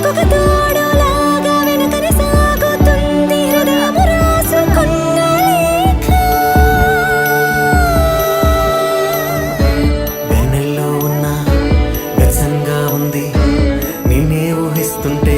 వెనుకొక తోడులాగా వెనుకని సాగుతుంది హృదయము రాసుకున్న లేఖ. వెన్నెల్లో ఉన్న వ్యసంగా ఉంది, నేనే ఊహిస్తుంటే